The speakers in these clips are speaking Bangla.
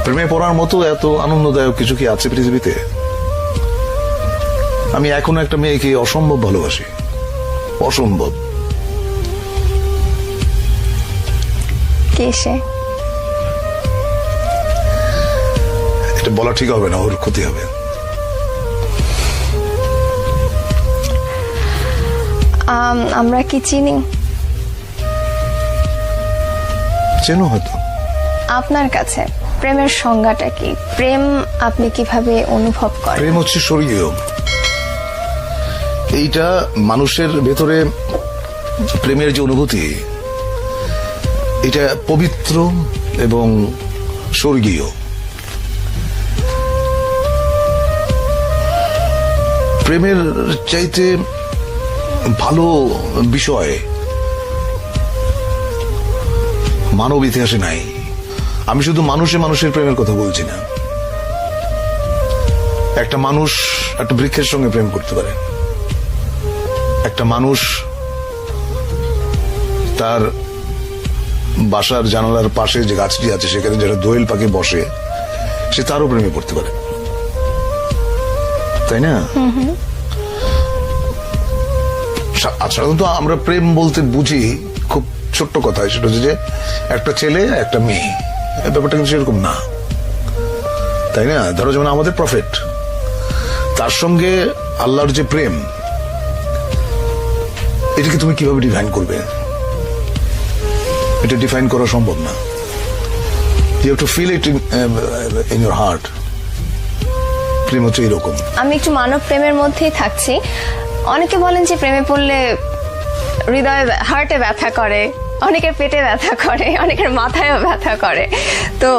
প্রেমে পড়ার মতো এত আনন্দদায়ক কিছু কি আছে পৃথিবীতে? আমি এখনো একটা মেয়েকে অসম্ভব ভালোবাসি, অসম্ভব। কে সে? এটা বলা ঠিক হবে না, ওর ক্ষতি হবে। আমরা কি চিনি? চেনো হয়তো। আপনার কাছে প্রেমের সংজ্ঞাটা কি? প্রেম আপনি কিভাবে অনুভব করেন? প্রেম হচ্ছে স্বর্গীয়। এইটা মানুষের ভেতরে প্রেমের যে অনুভূতি, এটা পবিত্র এবং স্বর্গীয়। প্রেমের চাইতে ভালো বিষয় মানব ইতিহাসে নাই। আমি শুধু মানুষের প্রেমের কথা বলছি না। একটা মানুষ একটা বৃক্ষের সঙ্গে প্রেম করতে পারে, একটা মানুষ তার বাসার জানালার পাশে যে গাছটি আছে সেখানে যেটা দোয়েল পাখি বসে, সে তারও প্রেমে পড়তে পারে, তাই না? সাধারণত আমরা প্রেম বলতে বুঝি খুব ছোট্ট কথা, সেটা হচ্ছে যে একটা ছেলে একটা মেয়ে। ব্যাপারটা কিন্তু সেরকম না, তাই না? ধরো যেমন আমাদের প্রফেট, তার সঙ্গে আল্লাহর যে প্রেম, এটাকে তুমি কিভাবে ডিফাইন করবে? এটা ডিফাইন করা সম্ভব না। You have to feel it in your heart. প্রেম হচ্ছে এরকম। আমি একটু মানব প্রেমের মধ্যেই থাকছি। অনেকে বলেন যে প্রেমে পড়লে হৃদয়ে হার্টে ব্যথা করে, অনেকের পেটে ব্যথা করে, অনেকের মাথায়ও ব্যথা করে। তো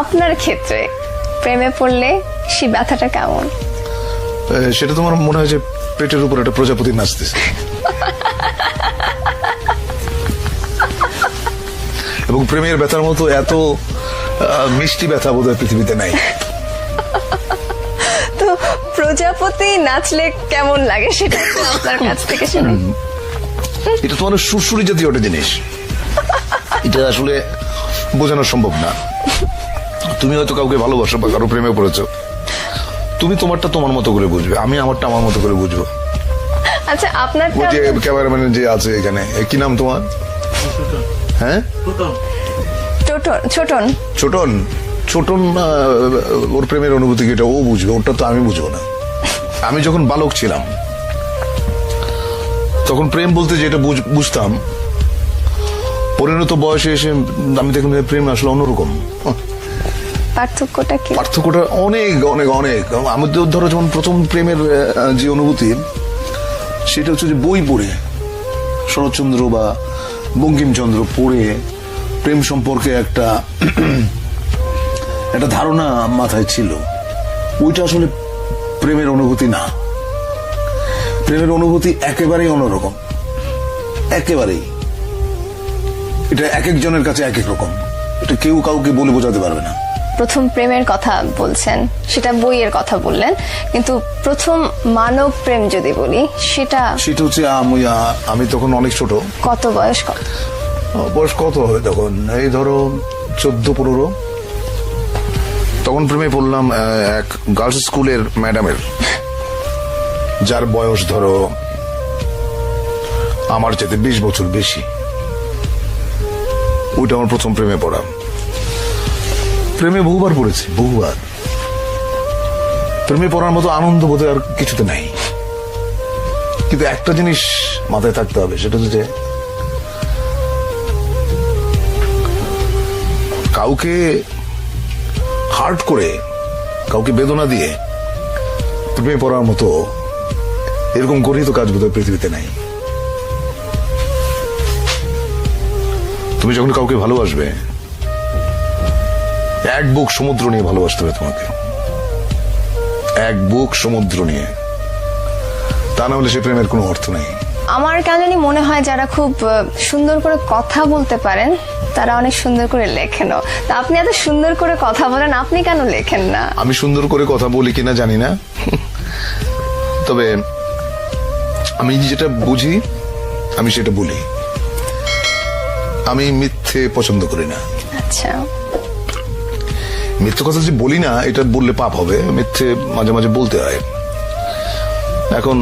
আপনার ক্ষেত্রে প্রেমে পড়লে সেই ব্যথাটা কেমন? সেটা তোমার মনে হয় যে পেটের উপর একটা প্রজাপতি নাচতেছে, এবং প্রেমের ব্যথার মতো এত মিষ্টি ব্যথা বোধহয় পৃথিবীতে নাই। তো প্রজাপতি নাচলে কেমন লাগে সেটা একটু আপনার কাছ থেকে শুনি। এটা তোমার সুরসুরি জাতীয় একটা জিনিস, এটা আসলে বোঝানো সম্ভব না। তুমি হয়তো কাউকে ভালোবাসো বা কারো প্রেমে পড়েছো, তুমি তোমারটা তোমার মতো করে বুঝবে, আমি আমারটা আমার মতো করে বুঝবো। আচ্ছা, আপনার ওই যে ক্যামেরাম্যান যে আছে এখানে, কি নাম তোমার? হ্যাঁ, ছোটন। ছোটন। ছোটন ওর প্রেমের অনুভূতি কি এটা ও বুঝবে, ওটা তো আমি বুঝবো না। আমি যখন বালক ছিলাম তখন প্রেম বলতে যেটা বুঝতাম, পরিণত বয়সে এসে আমি দেখলাম যে প্রেম আসলে অন্যরকম। পার্থক্যটা কি? পার্থক্যটা অনেক অনেক অনেক। আমাদের ধরো যেমন প্রথম প্রেমের যে অনুভূতি, সেটা হচ্ছে যে বই পড়ে, শরৎচন্দ্র বা বঙ্কিমচন্দ্র পড়ে প্রেম সম্পর্কে একটা ধারণা মাথায় ছিল। ওইটা আসলে প্রেমের অনুভূতি না। প্রেমের অনুভূতি একেবারেই অন্যরকম, একেবারেই। এটা এক একজনের কাছে এক এক রকম, এটা কেউ কাউকে বলে বোঝাতে পারবে না। প্রথম প্রেমের কথা বলছেন, সেটা বইয়ের কথা বললেন, কিন্তু প্রথম মানব প্রেম যদি বলি সেটা হচ্ছে আমি তখন অনেক ছোট। কত বয়স? বয়স কত হবে তখন? এই ধরো 14-15। তখন প্রেমে পড়লাম এক গার্লস স্কুলের ম্যাডামের, যার বয়স ধরো আমার চাইতে 20 বছর বেশি। ওইটা আমার প্রথম প্রেমে পড়া। প্রেমে বহুবার পড়েছি, বহুবার। প্রেমে পড়ার মতো আনন্দ বোধহয় আর কিছুতে নাই। কিন্তু একটা জিনিস মাথায় থাকতে হবে, সেটা হচ্ছে কাউকে হার্ট করে, কাউকে বেদনা দিয়ে প্রেমে পড়ার মতো এরকম গরিত কাজ বোধহয় পৃথিবীতে নাই। তুমি যখন কাউকে ভালোবাসবে, এক বুক সমুদ্র নিয়ে ভালোবাসতে হবে তোমাকে, এক বুক সমুদ্র নিয়ে। তা না হলে সে প্রেমের কোনো অর্থ নেই। আমার কেন জানি মনে হয় যারা খুব সুন্দর করে কথা বলতে পারেন তারা অনেক সুন্দর করে লেখেনও। তা আপনি এত সুন্দর করে কথা বলেন, আপনি কেন লেখেন না? আমি সুন্দর করে কথা বলি কিনা জানি না, তবে আমি যেটা বুঝি আমি সেটা বলি। আমি মিথ্যে পছন্দ করি না। আচ্ছা, মিথ্যে কথা যে বলি না এটা বললে পাপ হবে, মিথ্যে মাঝে মাঝে বলতে হয়। এখন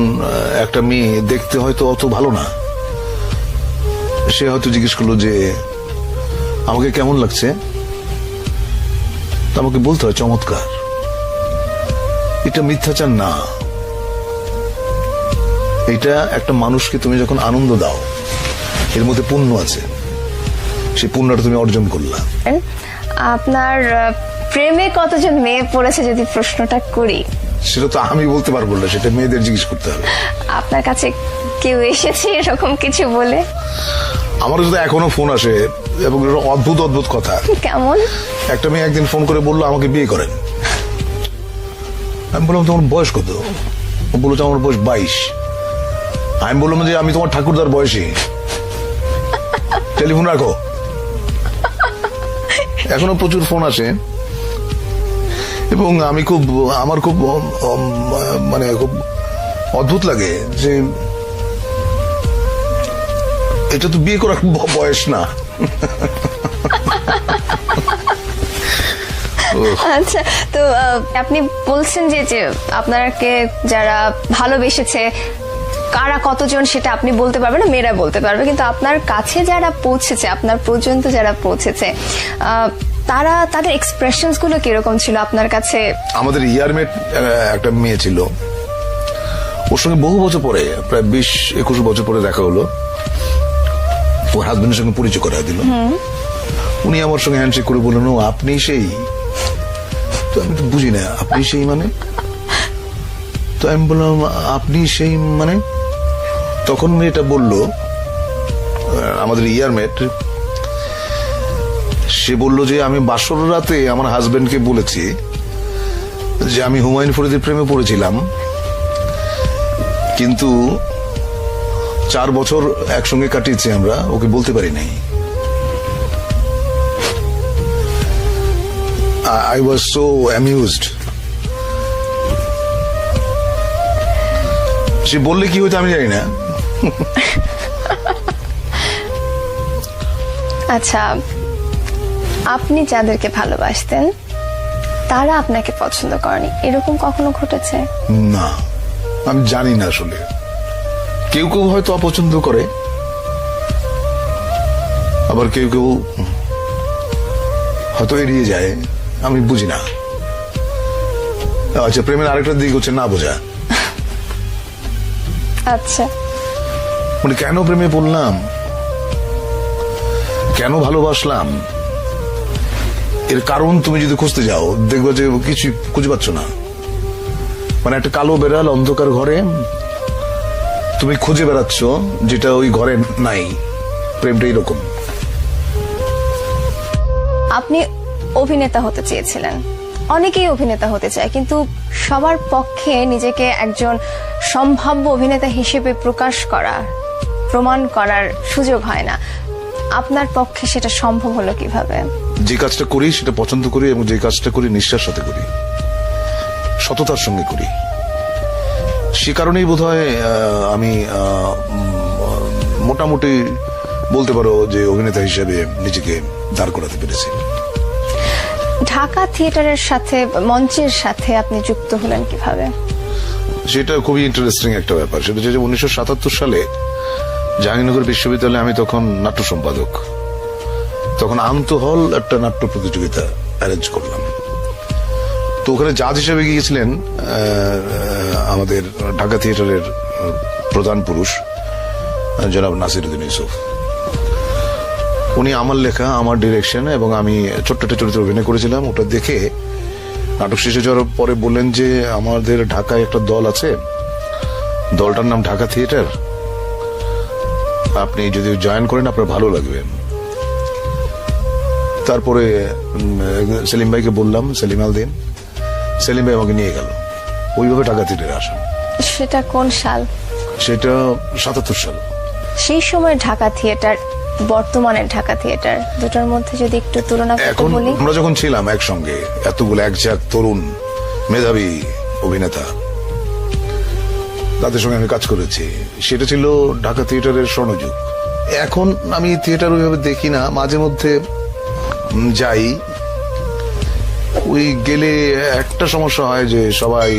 একটা মেয়ে দেখতে হয়তো অত ভালো না, সে হয়তো জিজ্ঞেস করলো যে আমাকে কেমন লাগছে, তা আমাকে বলতে হয় চমৎকার। এটা মিথ্যাচার না, এটা একটা মানুষকে তুমি যখন আনন্দ দাও এর মধ্যে পুণ্য আছে, সেই পুণ্যটা তুমি অর্জন করলা। আপনার প্রেমে কতজন মেয়ে পড়েছে যদি প্রশ্নটা করি? সেটা তো আমি বলতে পারবো না, সেটা মেয়েদের জিজ্ঞেস করতে হবে। আপনার কাছে কেউ এসেছে এরকম কিছু বলে? আমার কাছে এখনো ফোন আসে এবং অদ্ভুত অদ্ভুত কথা। কেমন? একটা মেয়ে একদিন ফোন করে বললো আমাকে বিয়ে করেন। আমি বললাম তোমার বয়স কত? ও বললো আমার বয়স 22। আমি বললাম যে আমি তোমার ঠাকুরদার বয়সী, টেলিফোন রাখো। এখনো প্রচুর ফোন আসে এবং আমার খুব মানে খুব অদ্ভুত লাগে যে এটা তো বিয়ে করার বয়স না। আচ্ছা, তো আপনি বলছেন যে আপনাকে যারা ভালোবেসেছে কারা কতজন সেটা আপনি বলতে পারবেন না, মেয়েরা বলতে পারবে, কিন্তু আপনার কাছে যারা পৌঁছেছে, আপনার পর্যন্ত যারা পৌঁছেছে, তারা তাদের এক্সপ্রেশনস গুলো কিরকম ছিল আপনার কাছে? আমাদের ইয়ারমেট একটা মেয়ে ছিল, ওর সঙ্গে বহু বছর পরে, প্রায় 20-21 বছর পরে দেখা হলো। ওর হাজবেন্ডের সঙ্গে পরিচয় করা দিল। উনি আমার সঙ্গে হ্যান্ডশেক করে বললেন ও আপনি সেই। তো আমি তো বুঝি না আপনি সেই মানে। তো আমি বললাম আপনি সেই মানে? তখন মেয়েটা বলল, আমাদের ইয়ারমেট, সে বলল যে আমি বাসর রাতে আমার হাজবেন্ডকে বলেছি যে আমি হুমায়ুন ফরিদের প্রেমে পড়েছিলাম, কিন্তু 4 বছর একসঙ্গে কাটিয়েছি আমরা, ওকে বলতে পারি নাই। I was so amused. সে বললে কি হতো আমি জানি না। আচ্ছা, আপনি যাদেরকে ভালোবাসতেন তারা আপনাকে পছন্দ করেনি, এরকম কখনো ঘটেছে? না, আমি জানি না আসলে। কেউ কেউ হয়তো অপছন্দ করে, আবার কেউ কেউ হয়তো এড়িয়ে যায়, আমি বুঝি না। আচ্ছা, প্রেমের আরেকটা দিক হচ্ছে না বোঝা। আচ্ছা, মানে কেন প্রেমে পড়লাম, কেন ভালোবাসলাম, এর কারণ তুমি যদি খুঁজতে যাও দেখবে যে কিছু খুঁজে পাচ্ছ না। মানে একটা কালো বেড়াল অন্ধকার ঘরে তুমি খুঁজে বেড়াচ্ছ যেটা ওই ঘরে নাই। প্রেমটা এরকম। আপনি অভিনেতা হতে চেয়েছিলেন, অনেকেই অভিনেতা হতে চায়, কিন্তু সবার পক্ষে নিজেকে একজন সম্ভাব্য অভিনেতা হিসেবে প্রকাশ করা, প্রমাণ করার সুযোগ হয় না। আপনার পক্ষে সেটা সম্ভব হলো কিভাবে? যে কাজটা করি সেটা পছন্দ করি এবং যে কাজটা করি নিষ্ঠার সাথে করি, সততার সঙ্গে করি। সে কারণেই বোধহয় আমি মোটামুটি বলতে পারো যে অভিনেতা হিসেবে নিজেকে দাঁড় করাতে পেরেছি। ঢাকা থিয়েটারের সাথে, মঞ্চের সাথে আপনি যুক্ত হলেন কিভাবে? সেটা খুবই ইন্টারেস্টিং একটা ব্যাপার। সেটা হচ্ছে 1977 সালে জাহাঙ্গীরনগর বিশ্ববিদ্যালয়ে আমি তখন নাট্য সম্পাদক। তখন আন্তঃহল একটা নাট্য প্রতিযোগিতা অ্যারেঞ্জ করলাম। তো ওখানে জাজ হিসেবে গিয়েছিলেন আমাদের ঢাকা থিয়েটারের প্রধান পুরুষ জনাব নাসিরউদ্দিন ইউসুফ। উনি আমার লেখা, আমার ডিরেকশন এবং আমি ছোট্ট একটা চরিত্রে অভিনয় করেছিলাম। ওটা দেখে নাটক শেষ হয়ে যাওয়ার পরে বললেন যে আমাদের ঢাকায় একটা দল আছে, দলটার নাম ঢাকা থিয়েটার, আপনি যদি জয়েন করেন আপনার ভালো লাগবে। তারপরে সেলিম ভাইকে বললাম, সেলিম আলদিন, সেলিম ভাই আমাকে নিয়ে গেল। ওইভাবে ঢাকা থিয়েটারে আসা। সেটা কোন সাল? সেটা 77 সাল। সেই সময় ঢাকা থিয়েটার, বর্তমানের ঢাকা থিয়েটার, দুটোর মধ্যে যদি একটু তুলনা করতে এখন বলি। আমরা যখন ছিলাম একসঙ্গে, এতগুলো একঝাক তরুণ মেধাবী অভিনেতা, তাদের সঙ্গে আমি কাজ করেছি, সেটা ছিল ঢাকা থিয়েটারের স্বর্ণযুগ। এখন আমি থিয়েটার ওইভাবে দেখি না, মাঝে মধ্যে যাই, ওই গেলে একটা সমস্যা হয় যে সবাই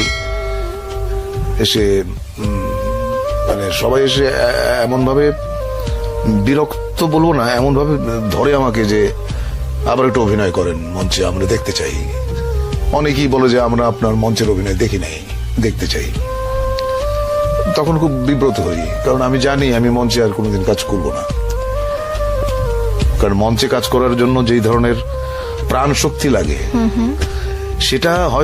এসে মানে সবাই এসে এমন ভাবে বিরক্ত বলবো না, এমন ভাবে ধরে আমাকে যে আবার একটু অভিনয় করেন মঞ্চে, আমরা দেখতে চাই। অনেকেই বলে যে আমরা আপনার মঞ্চের অভিনয় দেখি নাই, দেখতে চাই। তখন খুব বিব্রত হই, কারণ আমি জানি আমি মঞ্চে আর কোনোদিন কাজ করব না। কারণ মঞ্চে কাজ করার জন্য যেই ধরনের প্রাণ শক্তি লাগে সেটা হয়